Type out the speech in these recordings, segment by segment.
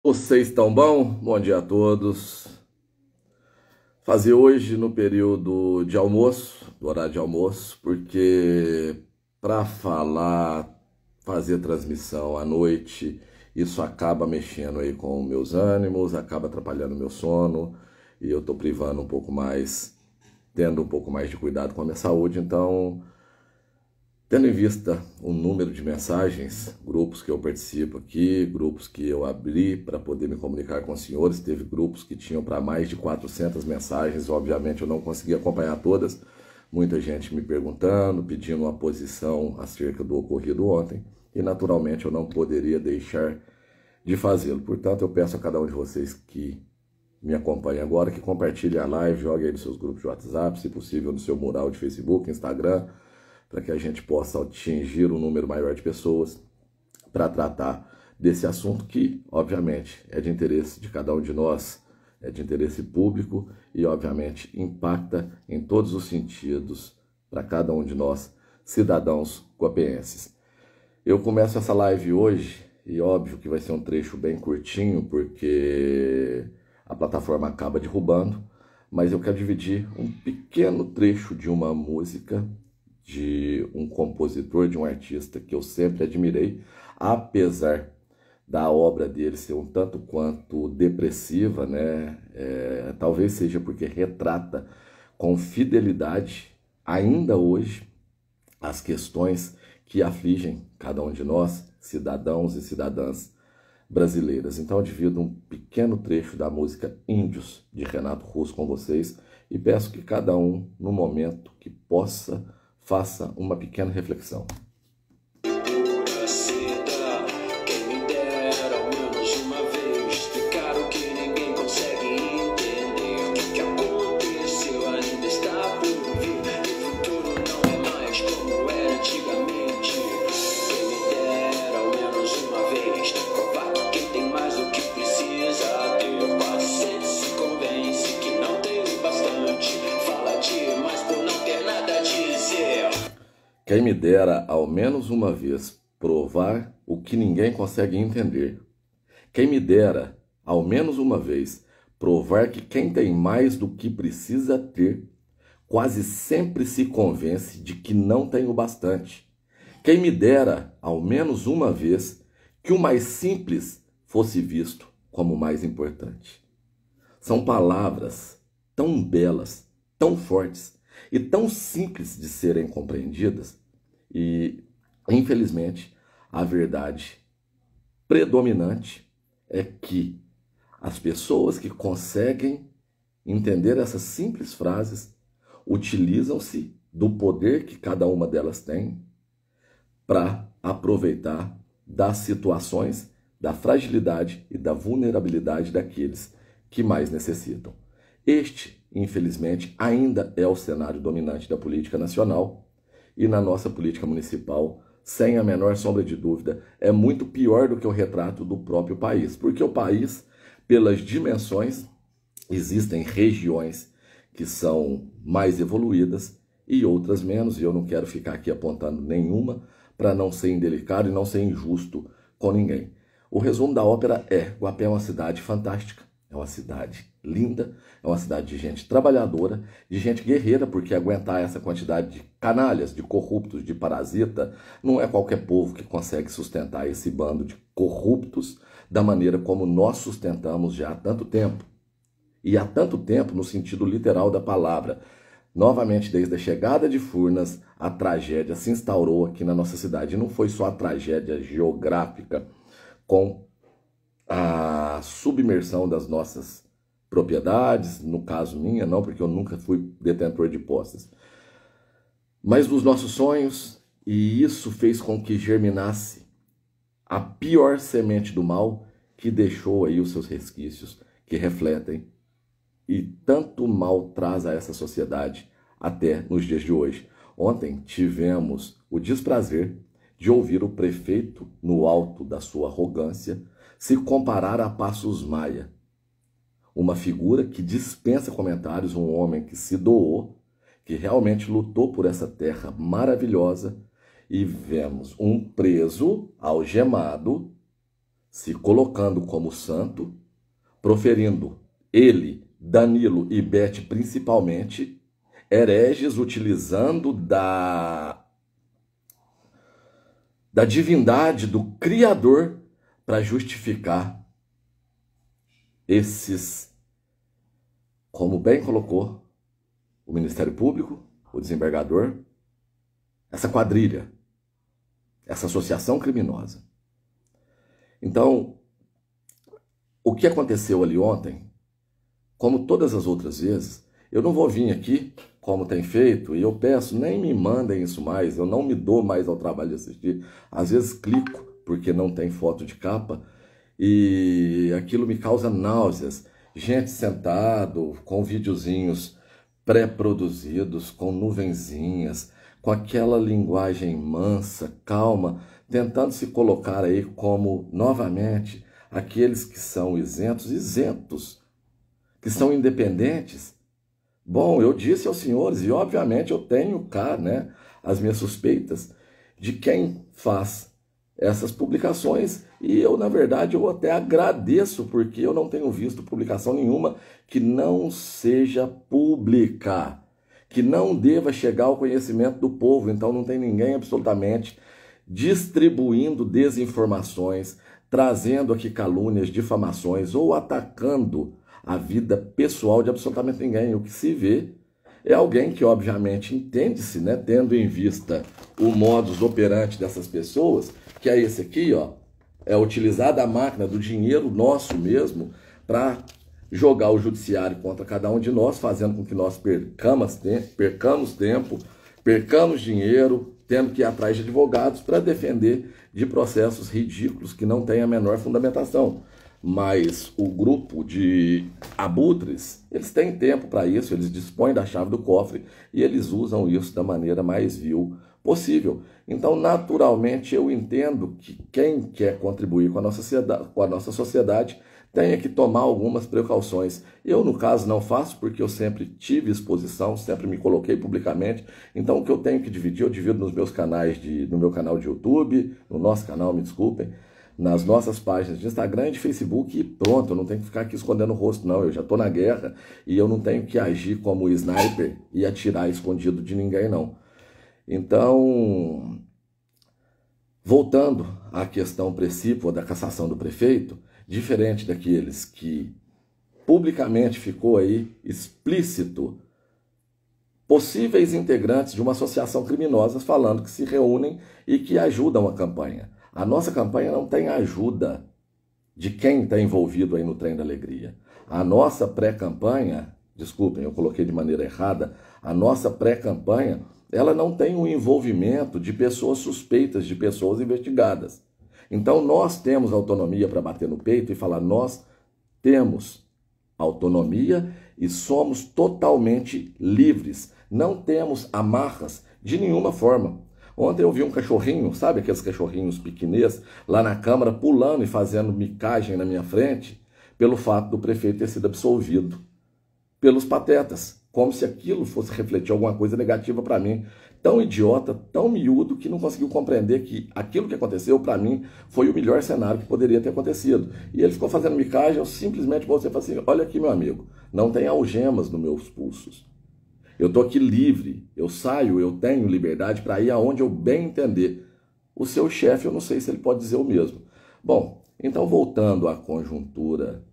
Vocês estão bom? Bom dia a todos. Fazer hoje no período de almoço, do horário de almoço, porque para fazer transmissão à noite, isso acaba mexendo aí com meus ânimos, acaba atrapalhando meu sono e eu tô privando um pouco mais, tendo um pouco mais de cuidado com a minha saúde, então tendo em vista o número de mensagens, grupos que eu participo aqui, grupos que eu abri para poder me comunicar com os senhores, teve grupos que tinham para mais de 400 mensagens, obviamente eu não consegui acompanhar todas, muita gente me perguntando, pedindo uma posição acerca do ocorrido ontem, e naturalmente eu não poderia deixar de fazê-lo. Portanto, eu peço a cada um de vocês que me acompanhe agora, que compartilhe a live, jogue aí nos seus grupos de WhatsApp, se possível no seu mural de Facebook, Instagram, para que a gente possa atingir um número maior de pessoas para tratar desse assunto que, obviamente, é de interesse de cada um de nós, é de interesse público e, obviamente, impacta em todos os sentidos para cada um de nós, cidadãos guapeenses. Eu começo essa live hoje e óbvio que vai ser um trecho bem curtinho porque a plataforma acaba derrubando, mas eu quero dividir um pequeno trecho de uma música de um compositor, de um artista que eu sempre admirei, apesar da obra dele ser um tanto quanto depressiva, né? Talvez seja porque retrata com fidelidade, ainda hoje, as questões que afligem cada um de nós, cidadãos e cidadãs brasileiras. Então eu divido um pequeno trecho da música Índios, de Renato Russo, com vocês, e peço que cada um, no momento que possa, faça uma pequena reflexão. Quem me dera, ao menos uma vez, provar o que ninguém consegue entender. Quem me dera, ao menos uma vez, provar que quem tem mais do que precisa ter, quase sempre se convence de que não tem o bastante. Quem me dera, ao menos uma vez, que o mais simples fosse visto como o mais importante. São palavras tão belas, tão fortes e tão simples de serem compreendidas, e, infelizmente, a verdade predominante é que as pessoas que conseguem entender essas simples frases utilizam-se do poder que cada uma delas tem para aproveitar das situações, da fragilidade e da vulnerabilidade daqueles que mais necessitam. Este, infelizmente, ainda é o cenário dominante da política nacional e na nossa política municipal, sem a menor sombra de dúvida, é muito pior do que o retrato do próprio país. Porque o país, pelas dimensões, existem regiões que são mais evoluídas e outras menos, e eu não quero ficar aqui apontando nenhuma para não ser indelicado e não ser injusto com ninguém. O resumo da ópera é: Guapé é uma cidade fantástica, é uma cidade linda, é uma cidade de gente trabalhadora, de gente guerreira, porque aguentar essa quantidade de canalhas, de corruptos, de parasita, não é qualquer povo que consegue sustentar esse bando de corruptos da maneira como nós sustentamos já há tanto tempo. E há tanto tempo no sentido literal da palavra. Novamente, desde a chegada de Furnas, a tragédia se instaurou aqui na nossa cidade. E não foi só a tragédia geográfica com a submersão das nossas propriedades, no caso minha, não, porque eu nunca fui detentor de posses, mas dos nossos sonhos, e isso fez com que germinasse a pior semente do mal que deixou aí os seus resquícios, que refletem e tanto mal traz a essa sociedade até nos dias de hoje. Ontem tivemos o desprazer de ouvir o prefeito, no alto da sua arrogância, se comparar a Passos Maia, uma figura que dispensa comentários, um homem que se doou, que realmente lutou por essa terra maravilhosa, e vemos um preso, algemado, se colocando como santo, proferindo ele, Danilo e Beth principalmente, hereges utilizando da divindade do Criador para justificar esses, como bem colocou o Ministério Público, o desembargador, essa quadrilha, essa associação criminosa. Então, o que aconteceu ali ontem, como todas as outras vezes, eu não vou vir aqui, como tem feito, e eu peço, nem me mandem isso mais, eu não me dou mais ao trabalho de assistir. Às vezes clico, porque não tem foto de capa, e aquilo me causa náuseas. Gente sentado, com videozinhos pré-produzidos, com nuvenzinhas, com aquela linguagem mansa, calma, tentando se colocar aí como, novamente, aqueles que são isentos, que são independentes. Bom, eu disse aos senhores, e obviamente eu tenho cá, né, as minhas suspeitas de quem faz essas publicações, e eu, na verdade, eu até agradeço, porque eu não tenho visto publicação nenhuma que não seja pública, que não deva chegar ao conhecimento do povo. Então não tem ninguém absolutamente distribuindo desinformações, trazendo aqui calúnias, difamações ou atacando a vida pessoal de absolutamente ninguém. O que se vê é alguém que, obviamente, entende-se, né, tendo em vista o modus operandi dessas pessoas, que é esse aqui, ó, é utilizar da máquina, do dinheiro nosso mesmo, para jogar o judiciário contra cada um de nós, fazendo com que nós percamos tempo, percamos dinheiro, tendo que ir atrás de advogados para defender de processos ridículos que não têm a menor fundamentação. Mas o grupo de abutres, eles têm tempo para isso, eles dispõem da chave do cofre e eles usam isso da maneira mais vil possível. Então, naturalmente, eu entendo que quem quer contribuir com a nossa sociedade tenha que tomar algumas precauções. Eu, no caso, não faço, porque eu sempre tive exposição, sempre me coloquei publicamente. Então, o que eu tenho que dividir, eu divido nos meus canais, no meu canal de YouTube, no nosso canal, me desculpem, nas nossas páginas de Instagram e de Facebook, e pronto, eu não tenho que ficar aqui escondendo o rosto, não. Eu já estou na guerra e eu não tenho que agir como sniper e atirar escondido de ninguém, não. Então, voltando à questão precípua da cassação do prefeito, diferente daqueles que publicamente ficou aí explícito, possíveis integrantes de uma associação criminosa falando que se reúnem e que ajudam a campanha. A nossa campanha não tem ajuda de quem está envolvido aí no Trem da Alegria. A nossa pré-campanha, desculpem, eu coloquei de maneira errada, a nossa pré-campanha, ela não tem o envolvimento de pessoas suspeitas, de pessoas investigadas. Então nós temos autonomia para bater no peito e falar, nós temos autonomia e somos totalmente livres. Não temos amarras de nenhuma forma. Ontem eu vi um cachorrinho, sabe aqueles cachorrinhos piquinês, lá na Câmara, pulando e fazendo micagem na minha frente, pelo fato do prefeito ter sido absolvido pelos patetas, como se aquilo fosse refletir alguma coisa negativa para mim. Tão idiota, tão miúdo, que não conseguiu compreender que aquilo que aconteceu, para mim, foi o melhor cenário que poderia ter acontecido. E ele ficou fazendo micagem, eu simplesmente vou dizer assim, olha aqui, meu amigo, não tem algemas nos meus pulsos. Eu estou aqui livre, eu saio, eu tenho liberdade para ir aonde eu bem entender. O seu chefe, eu não sei se ele pode dizer o mesmo. Bom, então voltando à conjuntura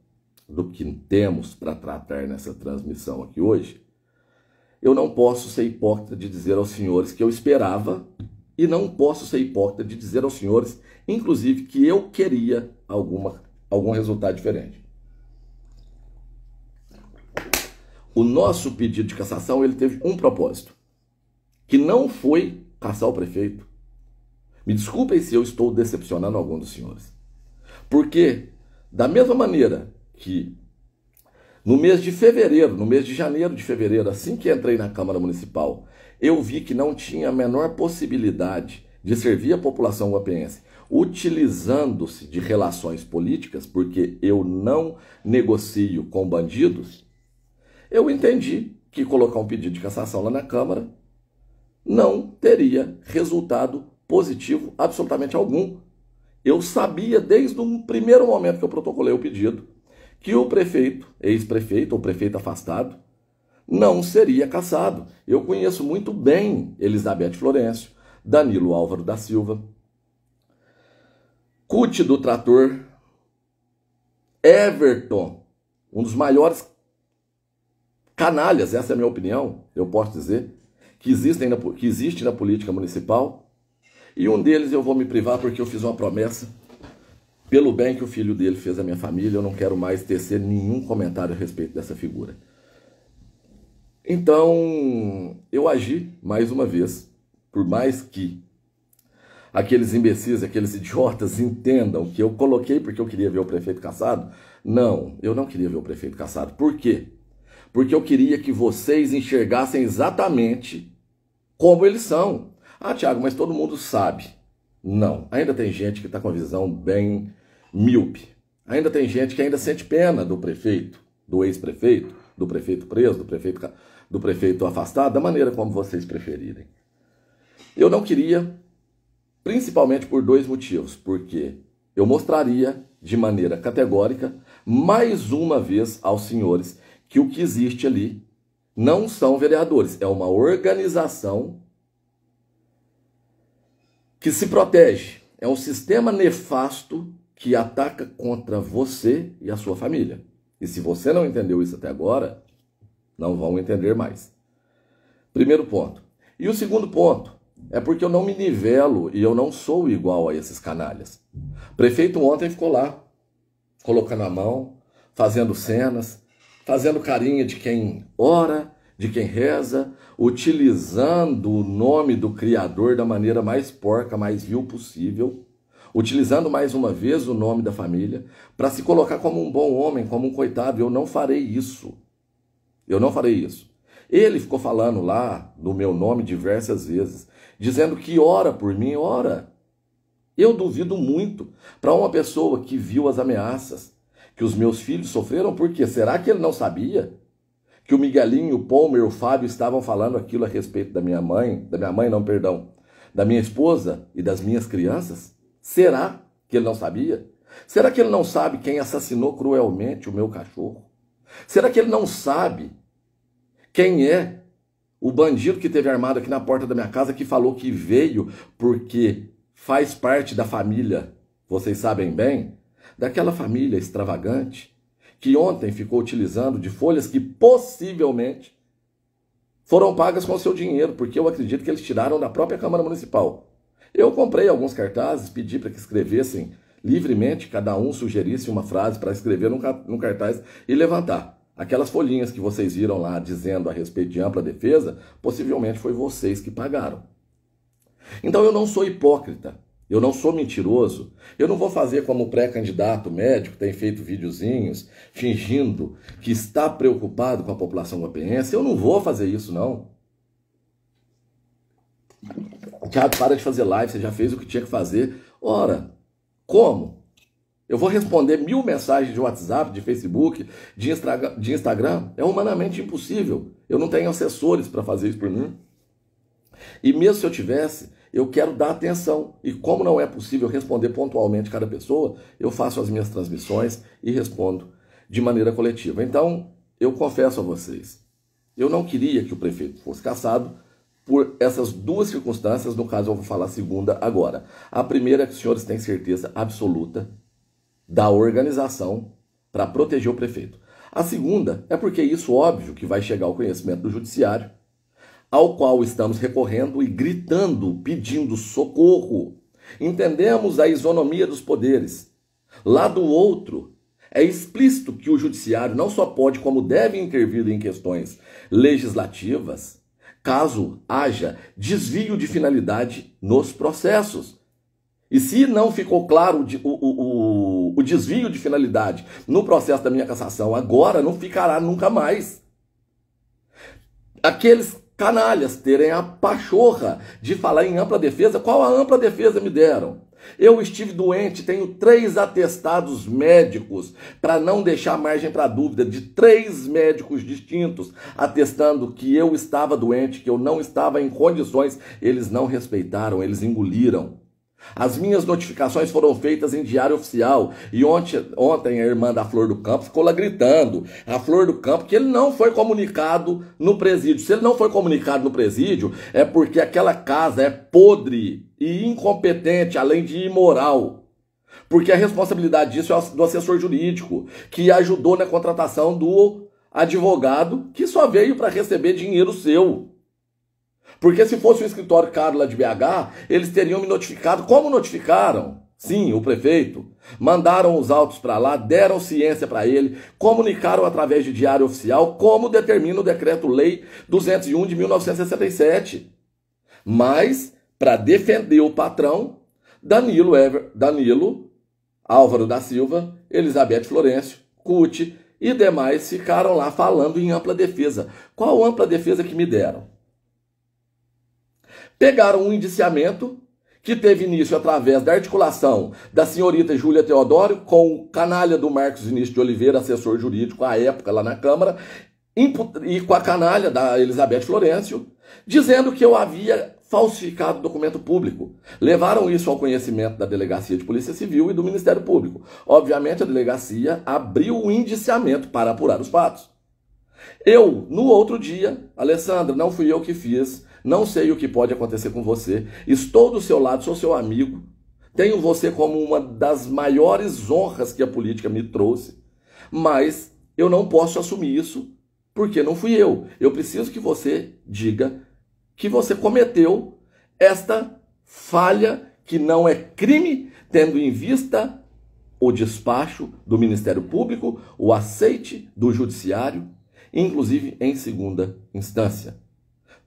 do que temos para tratar nessa transmissão aqui hoje, eu não posso ser hipócrita de dizer aos senhores que eu esperava e não posso ser hipócrita de dizer aos senhores, inclusive, que eu queria algum resultado diferente. O nosso pedido de cassação, ele teve um propósito, que não foi cassar o prefeito. Me desculpem se eu estou decepcionando algum dos senhores. Porque, da mesma maneira que no mês de fevereiro, no mês de janeiro de fevereiro, assim que entrei na Câmara Municipal, eu vi que não tinha a menor possibilidade de servir a população guapiense utilizando-se de relações políticas, porque eu não negocio com bandidos. Eu entendi que colocar um pedido de cassação lá na Câmara não teria resultado positivo absolutamente algum. Eu sabia desde o primeiro momento que eu protocolei o pedido que o prefeito, ex-prefeito ou prefeito afastado, não seria cassado. Eu conheço muito bem Elizabeth Florencio, Danilo Álvaro da Silva, Cuti do Trator, Everton, um dos maiores canalhas, essa é a minha opinião, eu posso dizer, que existe na política municipal, e um deles eu vou me privar porque eu fiz uma promessa, pelo bem que o filho dele fez à minha família, eu não quero mais tecer nenhum comentário a respeito dessa figura. Então, eu agi mais uma vez, por mais que aqueles imbecis, aqueles idiotas entendam que eu coloquei porque eu queria ver o prefeito cassado. Não, eu não queria ver o prefeito cassado. Por quê? Porque eu queria que vocês enxergassem exatamente como eles são. Ah, Thiago, mas todo mundo sabe. Não, ainda tem gente que está com a visão bem míope. Ainda tem gente que ainda sente pena do prefeito, do ex-prefeito, do prefeito preso, do prefeito afastado, da maneira como vocês preferirem. Eu não queria, principalmente por dois motivos. Porque eu mostraria de maneira categórica, mais uma vez aos senhores, que o que existe ali não são vereadores, é uma organização que se protege. É um sistema nefasto que ataca contra você e a sua família. E se você não entendeu isso até agora, não vão entender mais. Primeiro ponto. E o segundo ponto é porque eu não me nivelo e eu não sou igual a esses canalhas. O prefeito ontem ficou lá, colocando a mão, fazendo cenas, fazendo carinha de quem ora, de quem reza, utilizando o nome do Criador da maneira mais porca, mais vil possível, utilizando mais uma vez o nome da família, para se colocar como um bom homem, como um coitado. Eu não farei isso. Eu não farei isso. Ele ficou falando lá no meu nome diversas vezes, dizendo que ora por mim, ora. Eu duvido muito para uma pessoa que viu as ameaças que os meus filhos sofreram, porque será que ele não sabia que o Miguelinho, o Palmer e o Fábio estavam falando aquilo a respeito da minha mãe, da minha esposa e das minhas crianças? Será que ele não sabia? Será que ele não sabe quem assassinou cruelmente o meu cachorro? Será que ele não sabe quem é o bandido que teve armado aqui na porta da minha casa, que falou que veio porque faz parte da família, vocês sabem bem, daquela família extravagante que ontem ficou utilizando de folhas que possivelmente foram pagas com o seu dinheiro, porque eu acredito que eles tiraram da própria Câmara Municipal. Eu comprei alguns cartazes, pedi para que escrevessem livremente, cada um sugerisse uma frase para escrever num cartaz e levantar. Aquelas folhinhas que vocês viram lá dizendo a respeito de ampla defesa, possivelmente foi vocês que pagaram. Então eu não sou hipócrita, eu não sou mentiroso, eu não vou fazer como o pré-candidato médico tem feito videozinhos fingindo que está preocupado com a população guapiense. Eu não vou fazer isso, não. Thiago, para de fazer live, você já fez o que tinha que fazer. Ora, como? Eu vou responder 1000 mensagens de WhatsApp, de Facebook, de Instagram? É humanamente impossível. Eu não tenho assessores para fazer isso por mim. E mesmo se eu tivesse, eu quero dar atenção. E como não é possível responder pontualmente cada pessoa, eu faço as minhas transmissões e respondo de maneira coletiva. Então, eu confesso a vocês, eu não queria que o prefeito fosse cassado por essas duas circunstâncias. No caso, eu vou falar a segunda agora. A primeira é que os senhores têm certeza absoluta da organização para proteger o prefeito. A segunda é porque isso, óbvio, que vai chegar ao conhecimento do judiciário, ao qual estamos recorrendo e gritando, pedindo socorro. Entendemos a isonomia dos poderes. Lá do outro, é explícito que o judiciário não só pode, como deve intervir em questões legislativas, caso haja desvio de finalidade nos processos. E se não ficou claro o desvio de finalidade no processo da minha cassação agora, não ficará nunca mais. Aqueles canalhas terem a pachorra de falar em ampla defesa. Qual a ampla defesa me deram? Eu estive doente, tenho 3 atestados médicos, para não deixar margem para dúvida, de 3 médicos distintos, atestando que eu estava doente, que eu não estava em condições. Eles não respeitaram, eles engoliram. As minhas notificações foram feitas em diário oficial. E ontem a irmã da Flor do Campo ficou lá gritando. A Flor do Campo, que ele não foi comunicado no presídio. Se ele não foi comunicado no presídio, é porque aquela casa é podre e incompetente, além de imoral. Porque a responsabilidade disso é do assessor jurídico, que ajudou na contratação do advogado, que só veio para receber dinheiro seu. Porque se fosse o escritório caro lá de BH, eles teriam me notificado. Como notificaram? Sim, o prefeito. Mandaram os autos para lá, deram ciência para ele, comunicaram através de diário oficial, como determina o Decreto-Lei 201 de 1967. Mas, para defender o patrão, Danilo, Álvaro da Silva, Elizabeth Florencio, Cuti e demais ficaram lá falando em ampla defesa. Qual ampla defesa que me deram? Pegaram um indiciamento que teve início através da articulação da senhorita Júlia Teodoro com o canalha do Marcos Vinícius de Oliveira, assessor jurídico à época lá na Câmara, e com a canalha da Elizabeth Florencio, dizendo que eu havia falsificado documento público. Levaram isso ao conhecimento da Delegacia de Polícia Civil e do Ministério Público. Obviamente a delegacia abriu o indiciamento para apurar os fatos. Eu, no outro dia, Alessandra, não fui eu que fiz, não sei o que pode acontecer com você, estou do seu lado, sou seu amigo, tenho você como uma das maiores honras que a política me trouxe, mas eu não posso assumir isso porque não fui eu. Eu preciso que você diga que você cometeu esta falha que não é crime, tendo em vista o despacho do Ministério Público, o aceite do Judiciário, inclusive em segunda instância.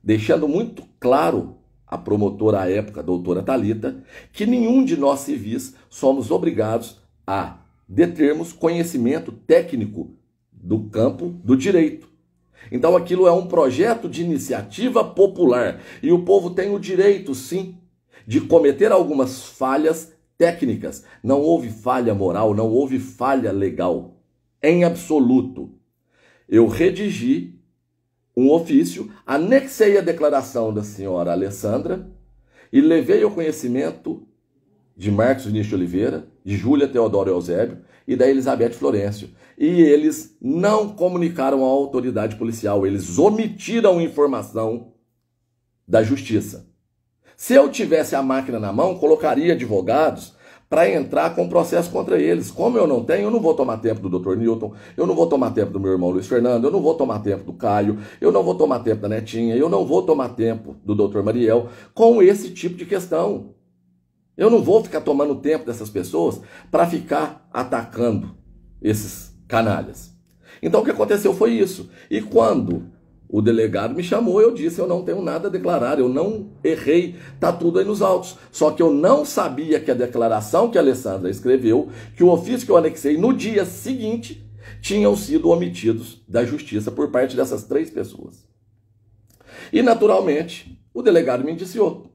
Deixando muito claro a promotora à época, a doutora Thalita, que nenhum de nós civis somos obrigados a determos conhecimento técnico do campo do direito. Então aquilo é um projeto de iniciativa popular e o povo tem o direito, sim, de cometer algumas falhas técnicas. Não houve falha moral, não houve falha legal, em absoluto. Eu redigi um ofício, anexei a declaração da senhora Alessandra e levei ao conhecimento de Marcos Vinícius de Oliveira, de Júlia Teodoro Eusébio e da Elizabeth Florencio. E eles não comunicaram à autoridade policial, eles omitiram informação da justiça. Se eu tivesse a máquina na mão, colocaria advogados para entrar com processo contra eles. Como eu não tenho, eu não vou tomar tempo do Dr. Newton, eu não vou tomar tempo do meu irmão Luiz Fernando, eu não vou tomar tempo do Caio, eu não vou tomar tempo da Netinha, eu não vou tomar tempo do Dr. Mariel com esse tipo de questão. Eu não vou ficar tomando tempo dessas pessoas para ficar atacando esses canalhas. Então o que aconteceu foi isso. E quando o delegado me chamou, eu disse, eu não tenho nada a declarar, eu não errei, tá tudo aí nos autos. Só que eu não sabia que a declaração que a Alessandra escreveu, que o ofício que eu anexei no dia seguinte, tinham sido omitidos da justiça por parte dessas 3 pessoas. E naturalmente, o delegado me indiciou.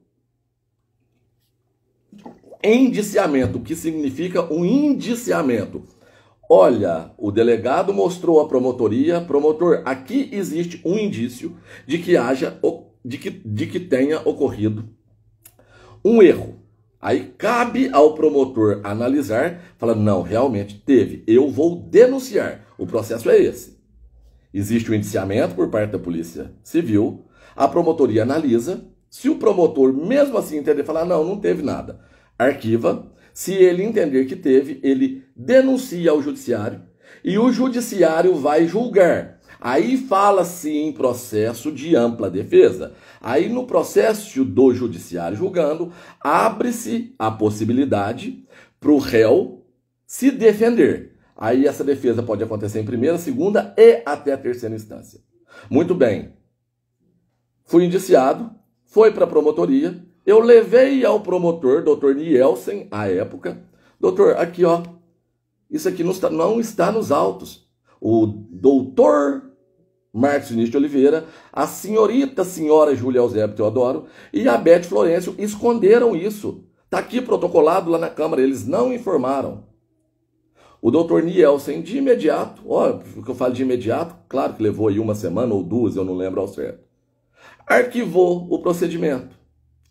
Indiciamento, o que significa um indiciamento? Olha, o delegado mostrou à promotoria, promotor, aqui existe um indício de que tenha ocorrido um erro. Aí cabe ao promotor analisar, falando, não, realmente teve, eu vou denunciar. O processo é esse. Existe o indiciamento por parte da Polícia Civil, a promotoria analisa, se o promotor mesmo assim entender, falar, não, não teve nada, arquiva. Se ele entender que teve, ele denuncia ao judiciário e o judiciário vai julgar. Aí fala-se em processo de ampla defesa. Aí no processo do judiciário julgando, abre-se a possibilidade para o réu se defender. Aí essa defesa pode acontecer em primeira, segunda e até terceira instância. Muito bem. Fui indiciado, foi para a promotoria. Eu levei ao promotor, Dr. Nielsen, à época, doutor, aqui ó, isso aqui não está nos autos. O doutor Marcos Vinícius de Oliveira, a senhora Júlia Eusébio Teodoro e a Beth Florencio esconderam isso. Está aqui protocolado lá na Câmara, eles não informaram. O doutor Nielsen, de imediato, ó, o que eu falo de imediato, claro que levou aí 1 semana ou 2, eu não lembro ao certo, arquivou o procedimento.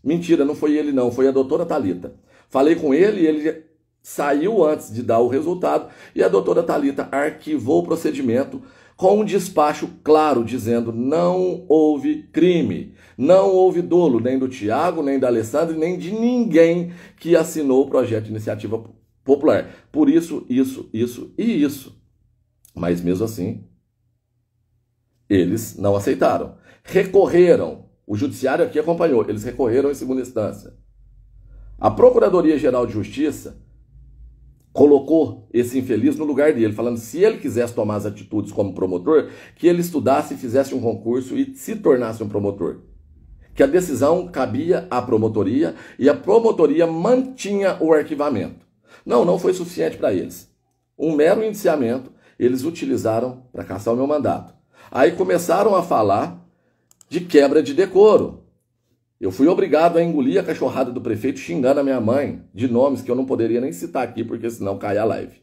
Mentira, não foi ele não, foi a doutora Thalita. Falei com ele e ele saiu antes de dar o resultado e a doutora Thalita arquivou o procedimento com um despacho claro, dizendo não houve crime, não houve dolo, nem do Tiago, nem da Alessandra, nem de ninguém que assinou o projeto de iniciativa popular. Por isso, isso e isso. Mas mesmo assim, eles não aceitaram. Recorreram. O judiciário aqui acompanhou. Eles recorreram em segunda instância. A Procuradoria-Geral de Justiça colocou esse infeliz no lugar dele, falando que se ele quisesse tomar as atitudes como promotor, que ele estudasse, fizesse um concurso e se tornasse um promotor. Que a decisão cabia à promotoria e a promotoria mantinha o arquivamento. Não foi suficiente para eles. Um mero indiciamento eles utilizaram para cassar o meu mandato. Aí começaram a falar de quebra de decoro. Eu fui obrigado a engolir a cachorrada do prefeito xingando a minha mãe de nomes que eu não poderia nem citar aqui, porque senão cai a live.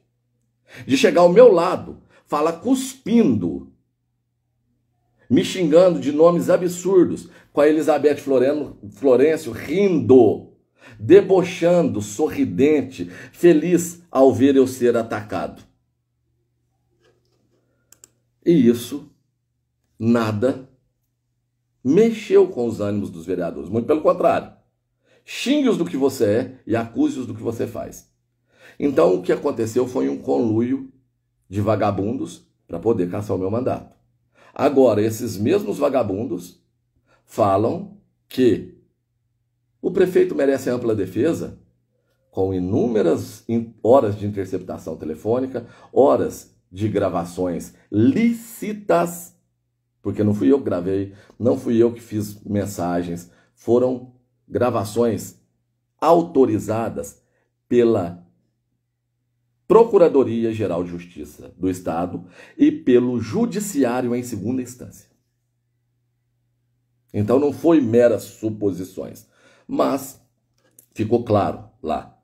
De chegar ao meu lado, fala cuspindo, me xingando de nomes absurdos, com a Elizabeth Florencio rindo, debochando, sorridente, feliz ao ver eu ser atacado. E isso, nada mexeu com os ânimos dos vereadores, muito pelo contrário. Xingue-os do que você é e acuse-os do que você faz. Então o que aconteceu foi um conluio de vagabundos para poder caçar o meu mandato. Agora, esses mesmos vagabundos falam que o prefeito merece ampla defesa, com inúmeras horas de interceptação telefônica, horas de gravações lícitas, porque não fui eu que gravei, não fui eu que fiz mensagens, foram gravações autorizadas pela Procuradoria-Geral de Justiça do Estado e pelo Judiciário em segunda instância. Então não foi meras suposições, mas ficou claro lá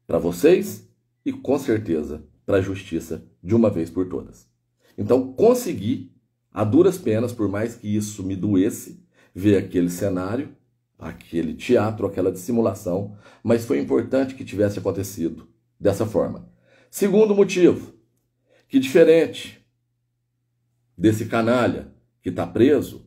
para vocês e com certeza para a Justiça de uma vez por todas. Então consegui, a duras penas, por mais que isso me doesse, ver aquele cenário, aquele teatro, aquela dissimulação, mas foi importante que tivesse acontecido dessa forma. Segundo motivo, que diferente desse canalha que está preso,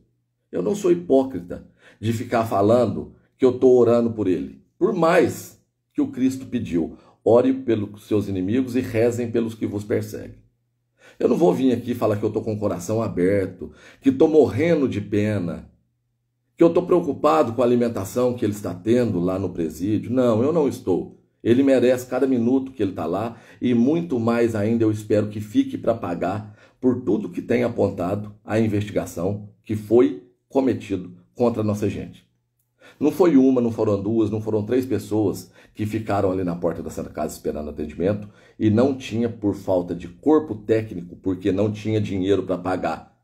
eu não sou hipócrita de ficar falando que eu estou orando por ele. Por mais que o Cristo pediu, ore pelos seus inimigos e rezem pelos que vos perseguem. Eu não vou vir aqui falar que eu estou com o coração aberto, que estou morrendo de pena, que eu estou preocupado com a alimentação que ele está tendo lá no presídio. Não, eu não estou. Ele merece cada minuto que ele está lá e muito mais ainda eu espero que fique para pagar por tudo que tem apontado a investigação que foi cometido contra a nossa gente. Não foi uma, não foram duas, não foram 3 pessoas que ficaram ali na porta da Santa Casa esperando atendimento e não tinha por falta de corpo técnico, porque não tinha dinheiro para pagar,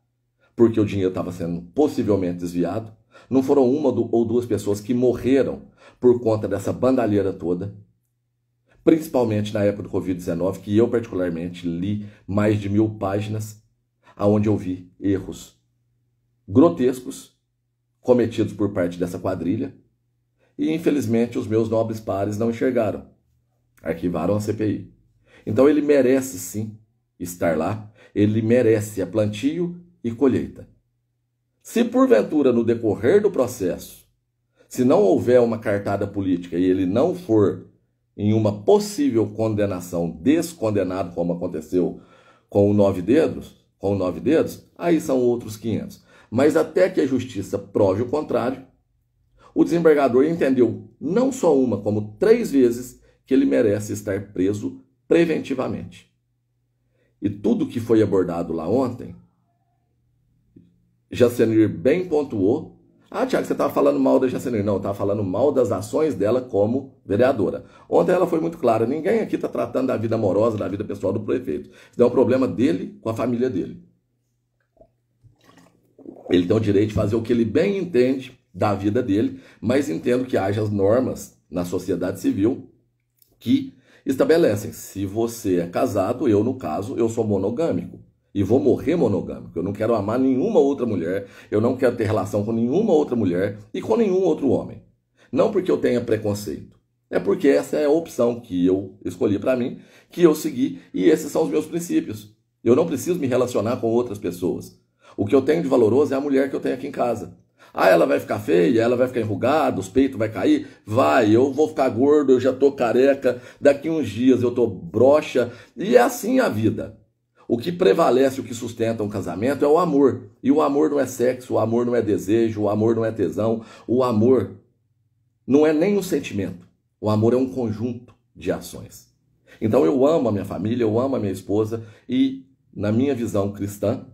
porque o dinheiro estava sendo possivelmente desviado. Não foram uma ou 2 pessoas que morreram por conta dessa bandalheira toda, principalmente na época do Covid-19, que eu particularmente li mais de 1000 páginas, onde eu vi erros grotescos cometidos por parte dessa quadrilha, e infelizmente os meus nobres pares não enxergaram, arquivaram a CPI. Então ele merece sim estar lá, ele merece a plantio e colheita. Se porventura no decorrer do processo, se não houver uma cartada política e ele não for em uma possível condenação descondenado, como aconteceu com o 9 dedos, aí são outros 500. Mas até que a justiça prove o contrário, o desembargador entendeu não só uma, como 3 vezes que ele merece estar preso preventivamente. E tudo que foi abordado lá ontem, Jacenir bem pontuou. Ah, Tiago, você estava falando mal da Jacenir. Não, eu estava falando mal das ações dela como vereadora. Ontem ela foi muito clara, ninguém aqui está tratando da vida amorosa, da vida pessoal do prefeito. Isso é um problema dele com a família dele. Ele tem o direito de fazer o que ele bem entende da vida dele, mas entendo que haja as normas na sociedade civil que estabelecem. Se você é casado, eu, no caso, eu sou monogâmico. E vou morrer monogâmico. Eu não quero amar nenhuma outra mulher, eu não quero ter relação com nenhuma outra mulher e com nenhum outro homem. Não porque eu tenha preconceito. É porque essa é a opção que eu escolhi para mim, que eu segui, e esses são os meus princípios. Eu não preciso me relacionar com outras pessoas. O que eu tenho de valoroso é a mulher que eu tenho aqui em casa. Ah, ela vai ficar feia, ela vai ficar enrugada, os peitos vai cair? Vai, eu vou ficar gordo, eu já tô careca, daqui uns dias eu tô broxa, e é assim a vida. O que prevalece, o que sustenta um casamento é o amor. E o amor não é sexo, o amor não é desejo, o amor não é tesão, o amor não é nem um sentimento. O amor é um conjunto de ações. Então eu amo a minha família, eu amo a minha esposa e, na minha visão cristã,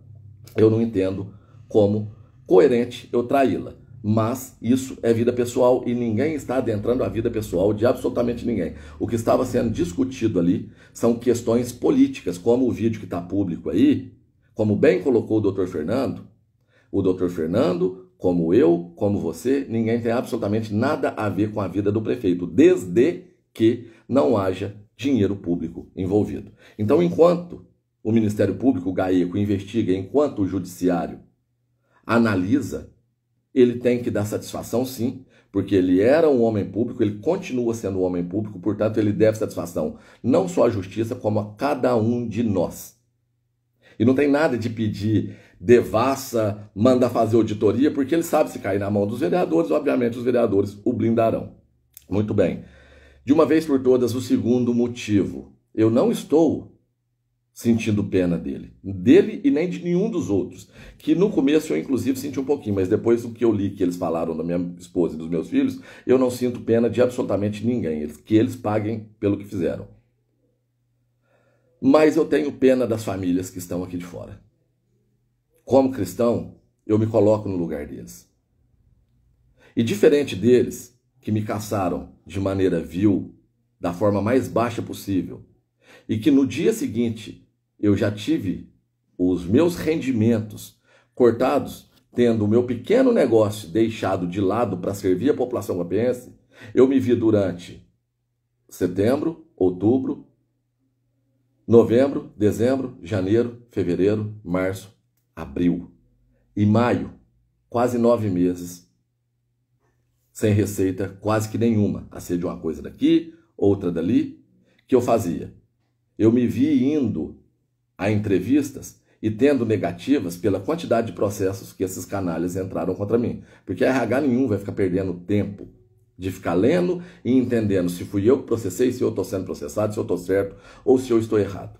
eu não entendo como coerente eu traí-la. Mas isso é vida pessoal e ninguém está adentrando a vida pessoal de absolutamente ninguém. O que estava sendo discutido ali são questões políticas, como o vídeo que está público aí, como bem colocou o Dr. Fernando. O Dr. Fernando, como eu, como você, ninguém tem absolutamente nada a ver com a vida do prefeito, desde que não haja dinheiro público envolvido. Então, enquanto o Ministério Público, o GAECO, investiga, enquanto o Judiciário analisa, ele tem que dar satisfação, sim, porque ele era um homem público, ele continua sendo um homem público, portanto, ele deve satisfação não só à justiça, como a cada um de nós. E não tem nada de pedir devassa, manda fazer auditoria, porque ele sabe se cair na mão dos vereadores, obviamente os vereadores o blindarão. Muito bem. De uma vez por todas, o segundo motivo. Eu não estou sentindo pena dele e nem de nenhum dos outros, que no começo eu inclusive senti um pouquinho, mas depois do que eu li que eles falaram da minha esposa e dos meus filhos, eu não sinto pena de absolutamente ninguém, que eles paguem pelo que fizeram. Mas eu tenho pena das famílias que estão aqui de fora. Como cristão, eu me coloco no lugar deles. E diferente deles, que me caçaram de maneira vil, da forma mais baixa possível, e que no dia seguinte eu já tive os meus rendimentos cortados, tendo o meu pequeno negócio deixado de lado para servir a população guapiense, eu me vi durante setembro, outubro, novembro, dezembro, janeiro, fevereiro, março, abril e maio, quase 9 meses, sem receita quase que nenhuma, a ser de uma coisa daqui, outra dali, que eu fazia. Eu me vi indo a entrevistas e tendo negativas pela quantidade de processos que esses canalhas entraram contra mim. Porque RH nenhum vai ficar perdendo tempo de ficar lendo e entendendo se fui eu que processei, se eu estou sendo processado, se eu estou certo ou se eu estou errado.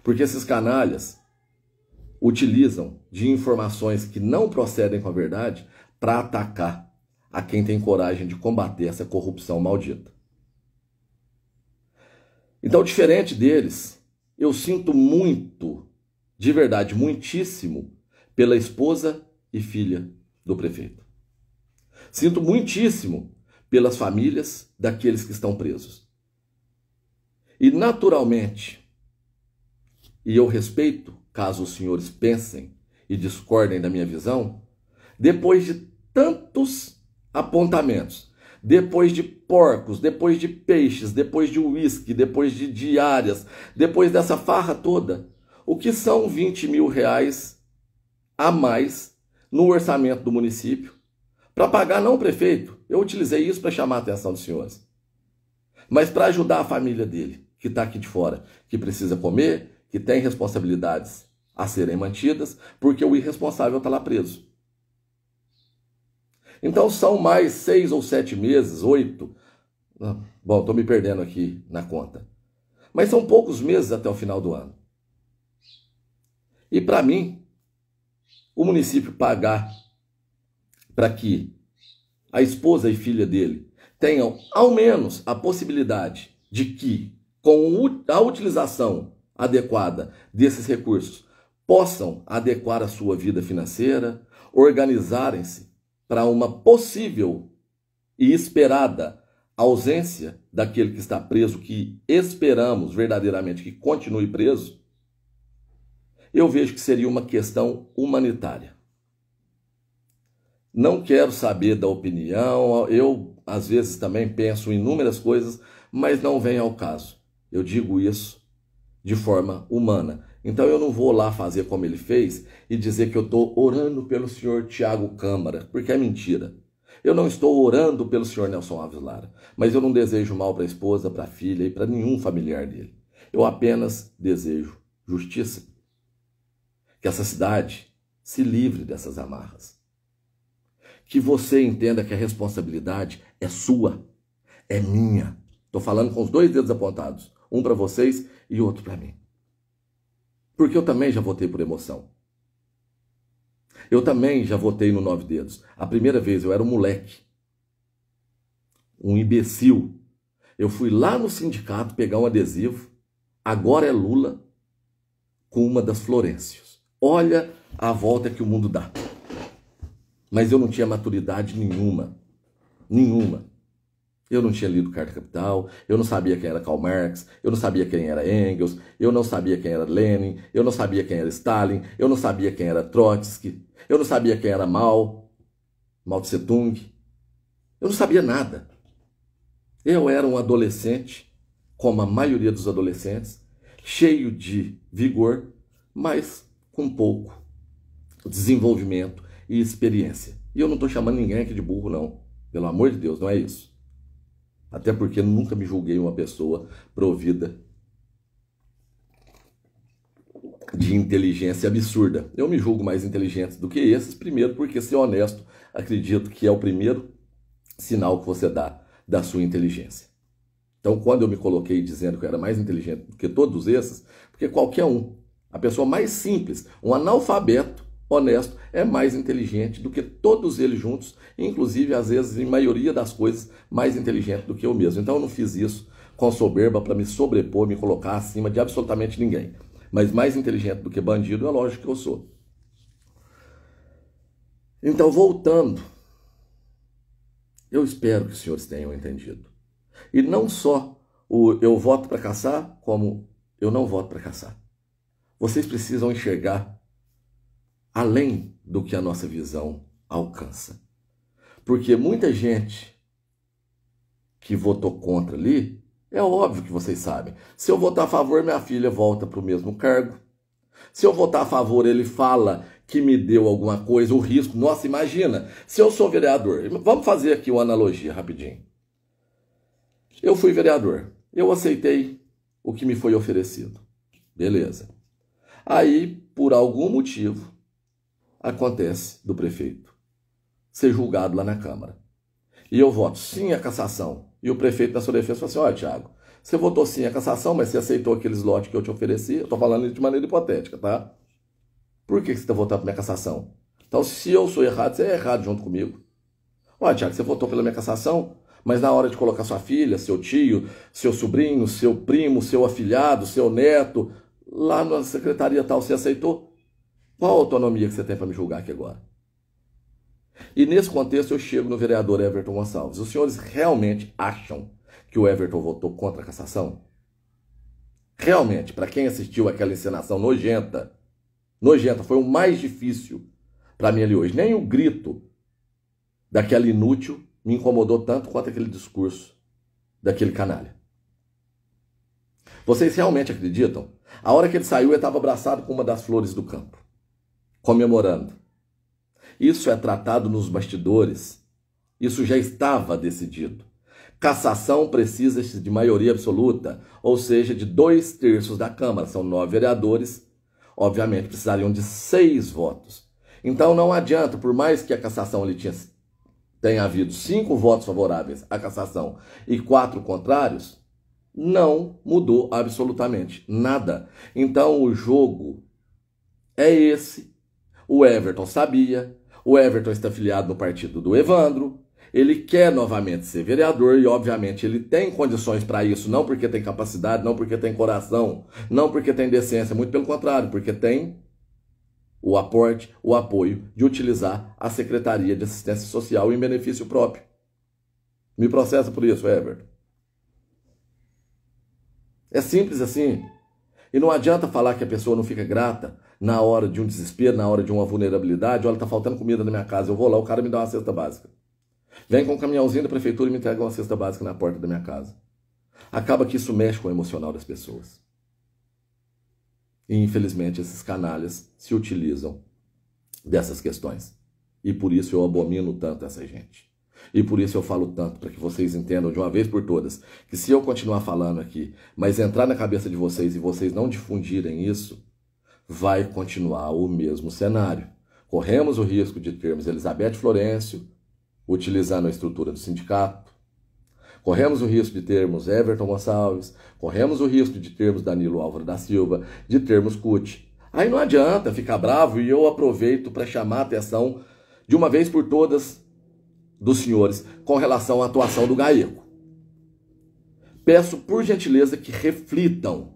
Porque esses canalhas utilizam de informações que não procedem com a verdade para atacar a quem tem coragem de combater essa corrupção maldita. Então, diferente deles, eu sinto muito, de verdade, muitíssimo, pela esposa e filha do prefeito. Sinto muitíssimo pelas famílias daqueles que estão presos. E, naturalmente, e eu respeito, caso os senhores pensem e discordem da minha visão, depois de tantos apontamentos, depois de porcos, depois de peixes, depois de uísque, depois de diárias, depois dessa farra toda, o que são 20 mil reais a mais no orçamento do município para pagar não o prefeito? Eu utilizei isso para chamar a atenção dos senhores, mas para ajudar a família dele, que está aqui de fora, que precisa comer, que tem responsabilidades a serem mantidas, porque o irresponsável está lá preso. Então são mais 6 ou 7 meses, 8. Bom, estou me perdendo aqui na conta. Mas são poucos meses até o final do ano. E para mim, o município pagar para que a esposa e filha dele tenham ao menos a possibilidade de que, com a utilização adequada desses recursos, possam adequar a sua vida financeira, organizarem-se para uma possível e esperada ausência daquele que está preso, que esperamos verdadeiramente que continue preso, eu vejo que seria uma questão humanitária. Não quero saber da opinião, eu às vezes também penso em inúmeras coisas, mas não vem ao caso. Eu digo isso de forma humana. Então eu não vou lá fazer como ele fez e dizer que eu estou orando pelo senhor Tiago Câmara, porque é mentira. Eu não estou orando pelo senhor Nelson Alves Lara, mas eu não desejo mal para a esposa, para a filha e para nenhum familiar dele. Eu apenas desejo justiça. Que essa cidade se livre dessas amarras. Que você entenda que a responsabilidade é sua, é minha. Estou falando com os dois dedos apontados, um para vocês e outro para mim. Porque eu também já votei por emoção. Eu também já votei no 9 dedos. A primeira vez eu era um moleque, um imbecil. Eu fui lá no sindicato pegar um adesivo, agora é Lula, com uma das Florencións. Olha a volta que o mundo dá. Mas eu não tinha maturidade nenhuma. Nenhuma. Eu não tinha lido Carta Capital, eu não sabia quem era Karl Marx, eu não sabia quem era Engels, eu não sabia quem era Lenin, eu não sabia quem era Stalin, eu não sabia quem era Trotsky, eu não sabia quem era Mao Tse Tung. Eu não sabia nada. Eu era um adolescente, como a maioria dos adolescentes, cheio de vigor, mas com pouco desenvolvimento e experiência. E eu não estou chamando ninguém aqui de burro, não. Pelo amor de Deus, não é isso. Até porque nunca me julguei uma pessoa provida de inteligência absurda. Eu me julgo mais inteligente do que esses, primeiro porque, ser honesto, acredito que é o primeiro sinal que você dá da sua inteligência. Então, quando eu me coloquei dizendo que eu era mais inteligente do que todos esses, porque qualquer um, a pessoa mais simples, um analfabeto honesto, é mais inteligente do que todos eles juntos, inclusive, às vezes, em maioria das coisas, mais inteligente do que eu mesmo. Então, eu não fiz isso com soberba para me sobrepor, me colocar acima de absolutamente ninguém. Mas mais inteligente do que bandido, é lógico que eu sou. Então, voltando, eu espero que os senhores tenham entendido. E não só o eu voto para caçar, como eu não voto para caçar. Vocês precisam enxergar além do que a nossa visão alcança. Porque muita gente que votou contra ali, é óbvio que vocês sabem. Se eu votar a favor, minha filha volta para o mesmo cargo. Se eu votar a favor, ele fala que me deu alguma coisa, o risco. Nossa, imagina, se eu sou vereador, vamos fazer aqui uma analogia rapidinho. Eu fui vereador, eu aceitei o que me foi oferecido. Beleza. Aí, por algum motivo, acontece do prefeito ser julgado lá na Câmara. E eu voto sim a cassação. E o prefeito, na sua defesa, fala assim: olha, Thiago, você votou sim a cassação, mas você aceitou aqueles lotes que eu te ofereci. Eu estou falando isso de maneira hipotética, tá? Por que você está votando pela minha cassação? Então, se eu sou errado, você é errado junto comigo. Olha, Thiago, você votou pela minha cassação, mas na hora de colocar sua filha, seu tio, seu sobrinho, seu primo, seu afilhado, seu neto, lá na secretaria tal, você aceitou? Qual a autonomia que você tem para me julgar aqui agora? E nesse contexto eu chego no vereador Everton Gonçalves. Os senhores realmente acham que o Everton votou contra a cassação? Realmente, para quem assistiu aquela encenação nojenta, foi o mais difícil para mim ali hoje. Nem o grito daquela inútil me incomodou tanto quanto aquele discurso daquele canalha. Vocês realmente acreditam? A hora que ele saiu, ele estava abraçado com uma das flores do campo, comemorando. Isso é tratado nos bastidores. Isso já estava decidido. Cassação precisa de maioria absoluta, ou seja, de 2/3 da Câmara. São 9 vereadores, obviamente precisariam de 6 votos. Então não adianta, por mais que a cassação ali tenha havido 5 votos favoráveis à cassação e 4 contrários, não mudou absolutamente nada. Então o jogo é esse. O Everton sabia. O Everton está afiliado no partido do Evandro. Ele quer novamente ser vereador e, obviamente, ele tem condições para isso. Não porque tem capacidade, não porque tem coração, não porque tem decência. Muito pelo contrário, porque tem o aporte, o apoio de utilizar a Secretaria de Assistência Social em benefício próprio. Me processa por isso, Everton. É simples assim. E não adianta falar que a pessoa não fica grata na hora de um desespero, na hora de uma vulnerabilidade. Olha, tá faltando comida na minha casa, eu vou lá, o cara me dá uma cesta básica. Vem com um caminhãozinho da prefeitura e me entrega uma cesta básica na porta da minha casa. Acaba que isso mexe com o emocional das pessoas. E, infelizmente, esses canalhas se utilizam dessas questões. E por isso eu abomino tanto essa gente. E por isso eu falo tanto, para que vocês entendam de uma vez por todas, que se eu continuar falando aqui, mas entrar na cabeça de vocês e vocês não difundirem isso, vai continuar o mesmo cenário. Corremos o risco de termos Elizabeth Florencio utilizando a estrutura do sindicato, corremos o risco de termos Everton Gonçalves, corremos o risco de termos Danilo Álvaro da Silva, de termos CUT. Aí não adianta ficar bravo e eu aproveito para chamar a atenção de uma vez por todas dos senhores com relação à atuação do GAECO. Peço por gentileza que reflitam.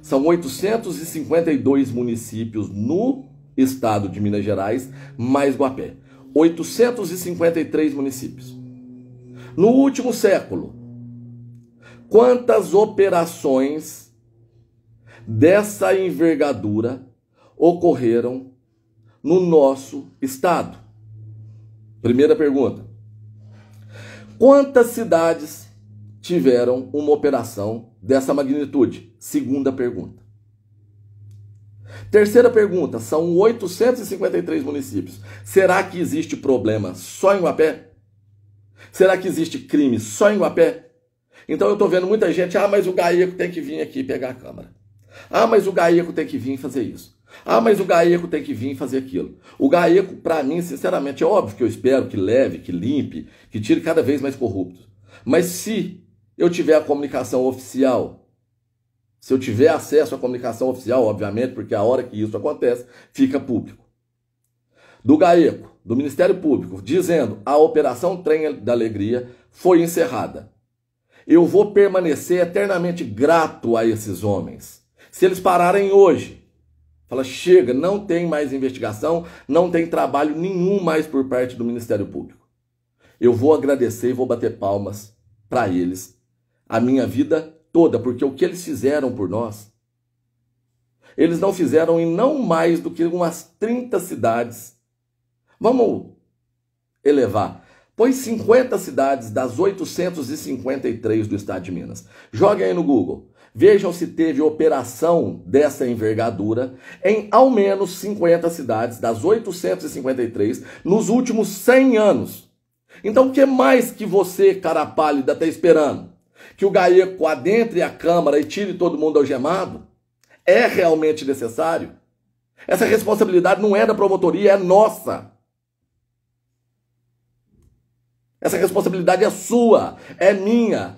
São 852 municípios no estado de Minas Gerais, mais Guapé. 853 municípios. No último século, quantas operações dessa envergadura ocorreram no nosso estado? Primeira pergunta. Quantas cidades tiveram uma operação dessa magnitude? Segunda pergunta. Terceira pergunta, são 853 municípios. Será que existe problema só em Guapé? Será que existe crime só em Guapé? Então eu estou vendo muita gente, mas o GAECO tem que vir aqui pegar a Câmara. Mas o GAECO tem que vir fazer isso. Mas o GAECO tem que vir fazer aquilo. O GAECO, para mim, sinceramente, é óbvio que eu espero que leve, que limpe, que tire cada vez mais corruptos. Mas se eu tiver a comunicação oficial, se eu tiver acesso à comunicação oficial, obviamente, porque a hora que isso acontece, fica público. Do GAECO, do Ministério Público, dizendo a Operação Trem da Alegria foi encerrada. Eu vou permanecer eternamente grato a esses homens. Se eles pararem hoje, fala, chega, não tem mais investigação, não tem trabalho nenhum mais por parte do Ministério Público. Eu vou agradecer e vou bater palmas para eles a minha vida toda, porque o que eles fizeram por nós, eles não fizeram em não mais do que umas 30 cidades. Vamos elevar. Põe 50 cidades das 853 do estado de Minas. Joguem aí no Google. Vejam se teve operação dessa envergadura em ao menos 50 cidades das 853 nos últimos 100 anos. Então o que mais que você, cara pálida, está esperando? Que o GAECO adentre a Câmara e tire todo mundo algemado? É realmente necessário? Essa responsabilidade não é da promotoria, é nossa. Essa responsabilidade é sua, é minha,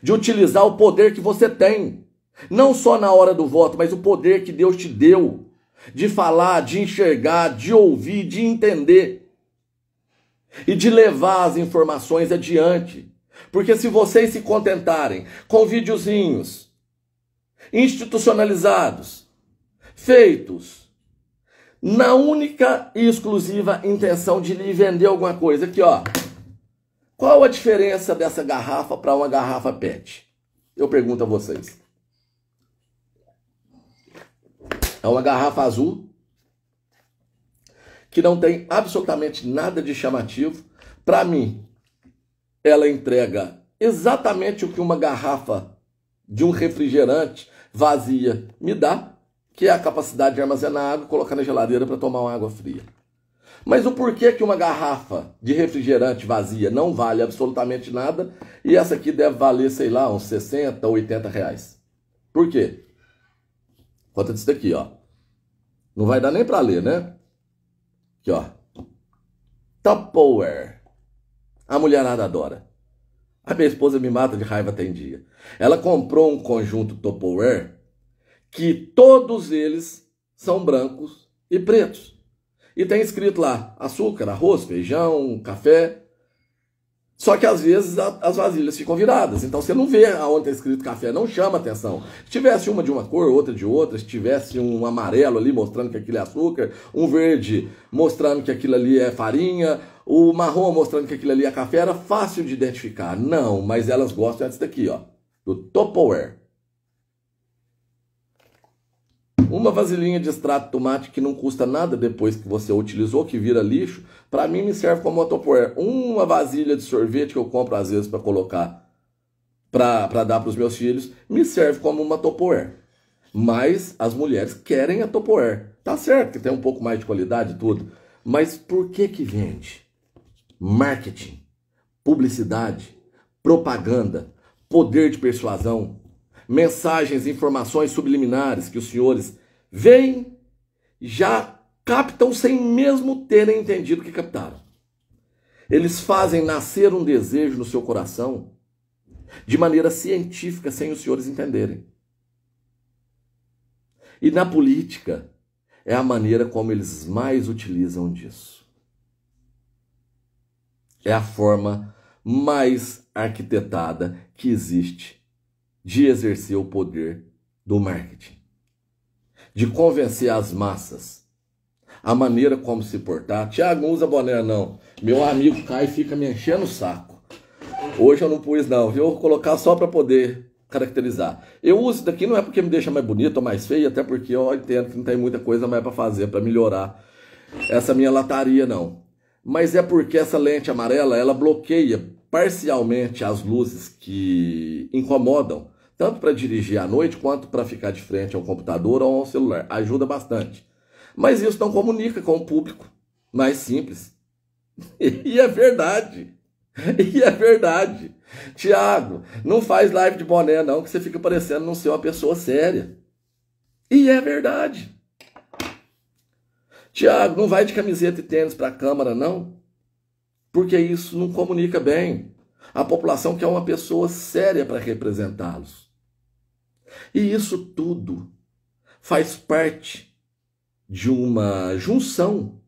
de utilizar o poder que você tem. Não só na hora do voto, mas o poder que Deus te deu. De falar, de enxergar, de ouvir, de entender. E de levar as informações adiante. Porque se vocês se contentarem com videozinhos institucionalizados, feitos na única e exclusiva intenção de lhe vender alguma coisa, aqui ó, qual a diferença dessa garrafa para uma garrafa PET? Eu pergunto a vocês. É uma garrafa azul que não tem absolutamente nada de chamativo. Para mim, ela entrega exatamente o que uma garrafa de um refrigerante vazia me dá, que é a capacidade de armazenar água e colocar na geladeira para tomar uma água fria. Mas o porquê que uma garrafa de refrigerante vazia não vale absolutamente nada e essa aqui deve valer, sei lá, uns 60, 80 reais? Por quê? Conta disso daqui, ó. Não vai dar nem para ler, né? Aqui, ó. Tupperware. A mulherada adora. A minha esposa me mata de raiva até em dia. Ela comprou um conjunto Tupperware que todos eles são brancos e pretos. E tem escrito lá, açúcar, arroz, feijão, café. Só que às vezes as vasilhas ficam viradas. Então você não vê aonde está escrito café, não chama atenção. Se tivesse uma de uma cor, outra de outra, se tivesse um amarelo ali mostrando que aquilo é açúcar, um verde mostrando que aquilo ali é farinha, o marrom mostrando que aquilo ali é café, era fácil de identificar. Não, mas elas gostam desse daqui, ó, do Tupperware. Uma vasilhinha de extrato de tomate que não custa nada depois que você utilizou, que vira lixo, para mim me serve como uma Tupperware. Uma vasilha de sorvete que eu compro às vezes para colocar, para dar para os meus filhos, me serve como uma Tupperware. Mas as mulheres querem a Tupperware. Tá certo que tem um pouco mais de qualidade e tudo, mas por que que vende? Marketing. publicidade, propaganda, poder de persuasão, mensagens, informações subliminares que os senhores veem e já captam sem mesmo terem entendido que captaram. Eles fazem nascer um desejo no seu coração de maneira científica sem os senhores entenderem. E na política é a maneira como eles mais utilizam disso. É a forma mais arquitetada que existe de exercer o poder do marketing, de convencer as massas, a maneira como se portar. Tiago, não usa boné não, meu amigo Caio fica me enchendo o saco. Hoje eu não pus não, viu? Vou colocar só para poder caracterizar. Eu uso isso daqui não é porque me deixa mais bonito ou mais feio, até porque eu entendo que não tem muita coisa mais para fazer, para melhorar essa minha lataria não. Mas é porque essa lente amarela, ela bloqueia parcialmente as luzes que incomodam, tanto para dirigir à noite, quanto para ficar de frente ao computador ou ao celular. Ajuda bastante. Mas isso não comunica com o público mais simples. E é verdade. E é verdade. Tiago, não faz live de boné não, que você fica parecendo não ser uma pessoa séria. E é verdade. Tiago, não vai de camiseta e tênis para a Câmara não, porque isso não comunica bem. A população quer uma pessoa séria para representá-los. E isso tudo faz parte de uma junção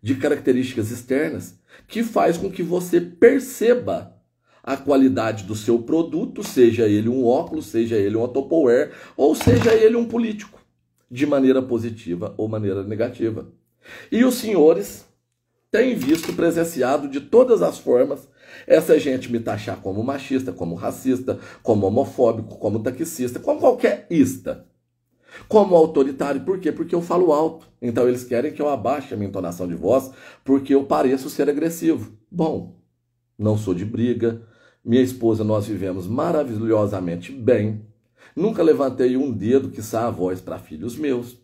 de características externas que faz com que você perceba a qualidade do seu produto, seja ele um óculos, seja ele um Tupperware, ou seja ele um político, de maneira positiva ou maneira negativa. E os senhores têm visto, presenciado de todas as formas, essa gente me taxar como machista, como racista, como homofóbico, como taxista, como qualquer ista. Como autoritário, por quê? Porque eu falo alto. Então eles querem que eu abaixe a minha entonação de voz porque eu pareço ser agressivo. Bom, não sou de briga. Minha esposa, nós vivemos maravilhosamente bem. Nunca levantei um dedo, quiçá a voz, para filhos meus.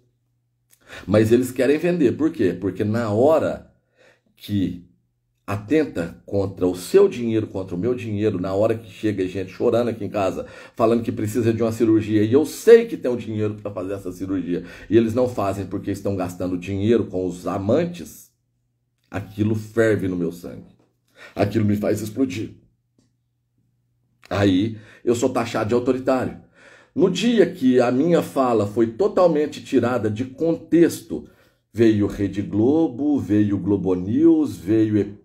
Mas eles querem vender. Por quê? Porque na hora que atenta contra o seu dinheiro, contra o meu dinheiro, na hora que chega gente chorando aqui em casa, falando que precisa de uma cirurgia, e eu sei que tem o dinheiro para fazer essa cirurgia, e eles não fazem porque estão gastando dinheiro com os amantes, aquilo ferve no meu sangue. Aquilo me faz explodir. Aí eu sou taxado de autoritário. No dia que a minha fala foi totalmente tirada de contexto, veio Rede Globo, veio Globo News, veio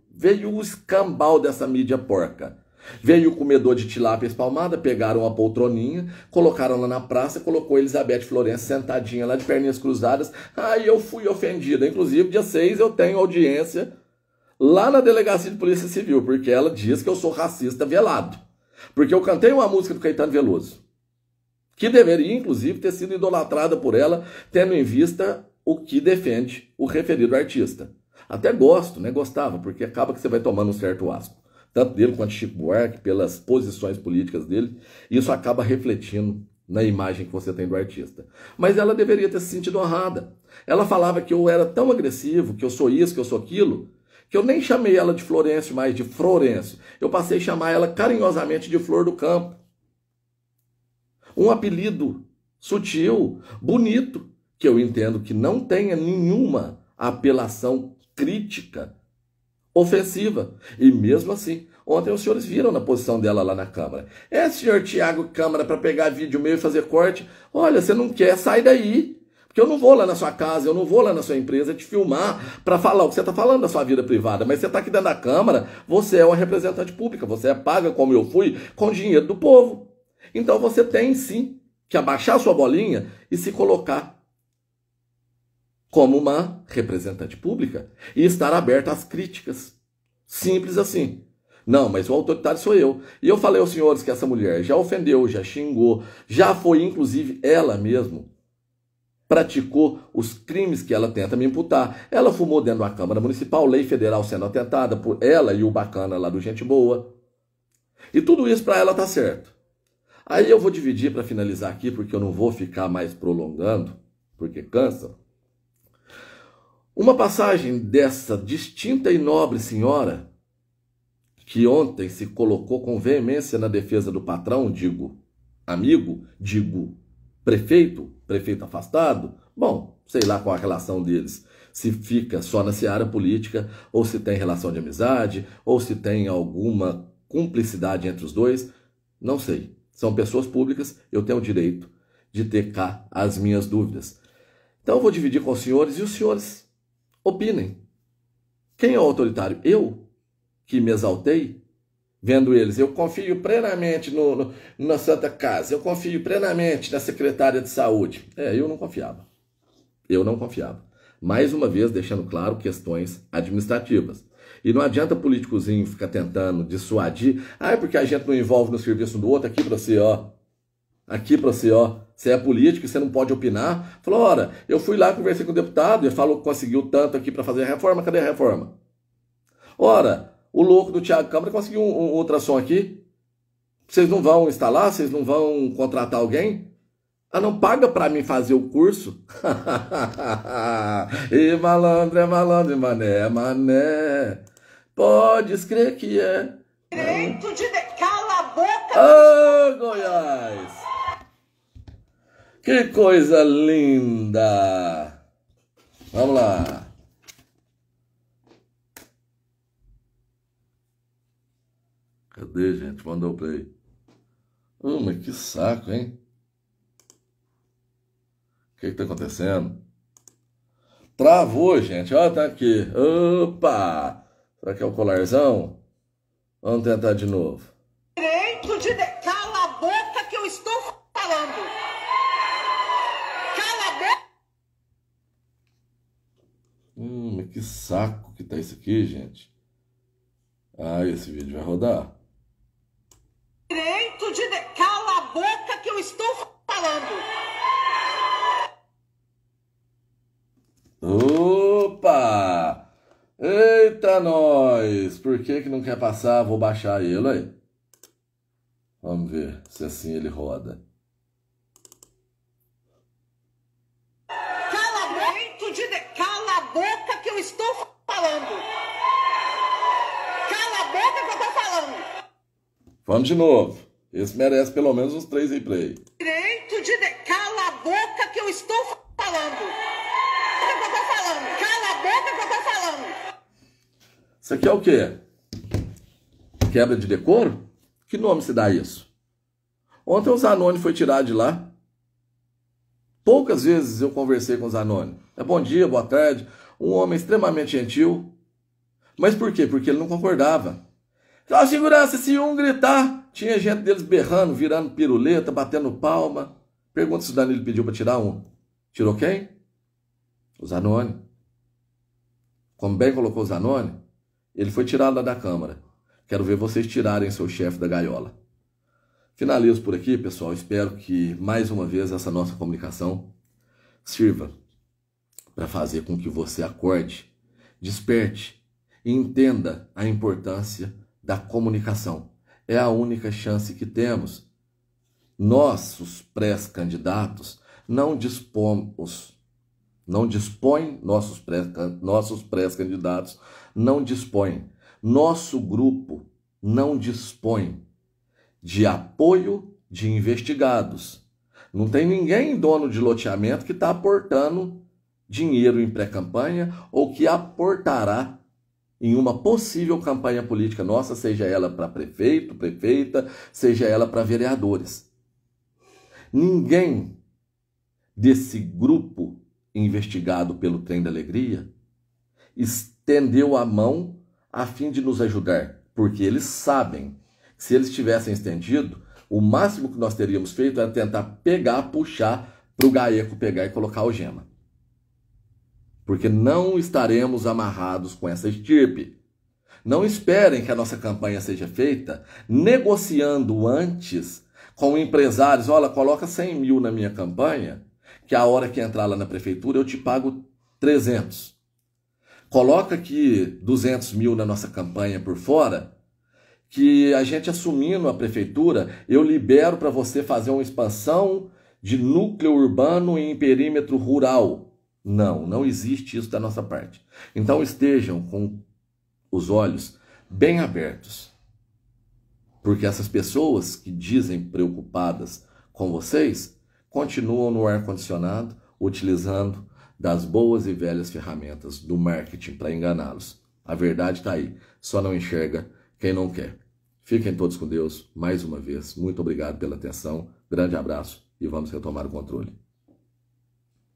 o escambau dessa mídia porca. Veio o comedor de tilápia espalmada, pegaram a poltroninha, colocaram lá na praça, colocou Elizabeth Florencio sentadinha lá de perninhas cruzadas. Aí eu fui ofendida. Inclusive, dia 6 eu tenho audiência lá na Delegacia de Polícia Civil, porque ela diz que eu sou racista velado. Porque eu cantei uma música do Caetano Veloso, que deveria, inclusive, ter sido idolatrada por ela, tendo em vista o que defende o referido artista. Até gosto, né? Gostava, porque acaba que você vai tomando um certo asco. Tanto dele quanto de Chico Buarque, pelas posições políticas dele. Isso acaba refletindo na imagem que você tem do artista. Mas ela deveria ter se sentido honrada. Ela falava que eu era tão agressivo, que eu sou isso, que eu sou aquilo, que eu nem chamei ela de Florencio, mas de Florencio. Eu passei a chamar ela carinhosamente de Flor do Campo. Um apelido sutil, bonito, que eu entendo que não tenha nenhuma apelação crítica, ofensiva. E mesmo assim, ontem os senhores viram na posição dela lá na Câmara. Senhor Tiago Câmara, para pegar vídeo meu e fazer corte, olha, você não quer, sai daí. Porque eu não vou lá na sua casa, eu não vou lá na sua empresa te filmar para falar o que você está falando da sua vida privada. Mas você está aqui dentro da Câmara, você é uma representante pública, você é paga, como eu fui, com dinheiro do povo. Então você tem sim que abaixar sua bolinha e se colocar como uma representante pública e estar aberta às críticas. Simples assim. Não, mas o autoritário sou eu. E eu falei aos senhores que essa mulher já ofendeu, já xingou, já foi, inclusive, ela mesma praticou os crimes que ela tenta me imputar. Ela fumou dentro da Câmara Municipal, lei federal sendo atentada por ela e o bacana lá do Gente Boa. E tudo isso para ela tá certo. Aí eu vou dividir para finalizar aqui, porque eu não vou ficar mais prolongando, porque cansa. Uma passagem dessa distinta e nobre senhora, que ontem se colocou com veemência na defesa do patrão, digo amigo, digo prefeito afastado, bom, sei lá qual a relação deles, se fica só na seara política, ou se tem relação de amizade, ou se tem alguma cumplicidade entre os dois, não sei. São pessoas públicas, eu tenho o direito de ter cá as minhas dúvidas. Então eu vou dividir com os senhores e os senhores opinem. Quem é o autoritário? Eu, que me exaltei, vendo eles. Eu confio plenamente na Santa Casa, eu confio plenamente na secretária de saúde. Eu não confiava. Eu não confiava. Mais uma vez, deixando claro, questões administrativas. E não adianta políticozinho ficar tentando dissuadir. É porque a gente não envolve no serviço do outro. Aqui pra você, ó. Aqui pra você, ó. Você é político e você não pode opinar. Falou, ora, eu fui lá, conversei com o deputado, ele falou que conseguiu tanto aqui para fazer a reforma, cadê a reforma? Ora, o louco do Thiago Câmara conseguiu um ultrassom aqui. Vocês não vão instalar? Vocês não vão contratar alguém? Ah, não paga para mim fazer o curso? E malandro é malandro, e mané é mané. Podes crer que é. Direito de cala a boca. Ah, Goiás! Que coisa linda! Vamos lá. Cadê, gente? Mandou o play. Mas que saco, hein? O que tá acontecendo? Travou, gente. Ó, tá aqui. Opa! Será que é o colarzão? Vamos tentar de novo. Direito de cala a boca que eu estou falando. Cala a boca. Mas que saco que tá isso aqui, gente. Ah, esse vídeo vai rodar. Direito de cala a boca que eu estou falando. Opa! Eita, nós! Por que não quer passar? Vou baixar ele aí. Vamos ver se assim ele roda. Cala a boca que eu estou falando. Cala a boca que eu estou falando. Vamos de novo. Esse merece pelo menos uns 3 replay. Direito de cala a boca que eu estou falando. Cala a boca que eu tô falando. Isso aqui é o quê? Quebra de decoro? Que nome se dá isso? Ontem o Zanoni foi tirado de lá. Poucas vezes eu conversei com o Zanoni. Bom dia, boa tarde. Um homem extremamente gentil. Mas por quê? Porque ele não concordava. A segurança, se um gritar, tinha gente deles berrando, virando piruleta, batendo palma. Pergunta se o Danilo pediu para tirar um. Tirou quem? O Zanoni. Como bem colocou o Zanoni, ele foi tirado lá da Câmara. Quero ver vocês tirarem seu chefe da gaiola. Finalizo por aqui, pessoal. Espero que, mais uma vez, essa nossa comunicação sirva para fazer com que você acorde, desperte e entenda a importância da comunicação. É a única chance que temos. Nossos pré-candidatos não dispõem, nossos pré-candidatos não dispõem, nosso grupo não dispõe de apoio de investigados. Não tem ninguém dono de loteamento que está aportando dinheiro em pré-campanha ou que aportará em uma possível campanha política nossa, seja ela para prefeito, prefeita, seja ela para vereadores. Ninguém desse grupo investigado pelo Trem da Alegria estendeu a mão a fim de nos ajudar, porque eles sabem que se eles tivessem estendido, o máximo que nós teríamos feito era tentar pegar, puxar para o GAECO pegar e colocar algema. Porque não estaremos amarrados com essa estirpe. Não esperem que a nossa campanha seja feita negociando antes com empresários. Olha, coloca 100 mil na minha campanha, que a hora que entrar lá na prefeitura eu te pago 300. Coloca aqui 200 mil na nossa campanha por fora, que a gente assumindo a prefeitura, eu libero para você fazer uma expansão de núcleo urbano em perímetro rural. Não, não existe isso da nossa parte. Então estejam com os olhos bem abertos. Porque essas pessoas que dizem preocupadas com vocês continuam no ar-condicionado, utilizando das boas e velhas ferramentas do marketing para enganá-los. A verdade está aí, só não enxerga quem não quer. Fiquem todos com Deus, mais uma vez. Muito obrigado pela atenção, grande abraço e vamos retomar o controle.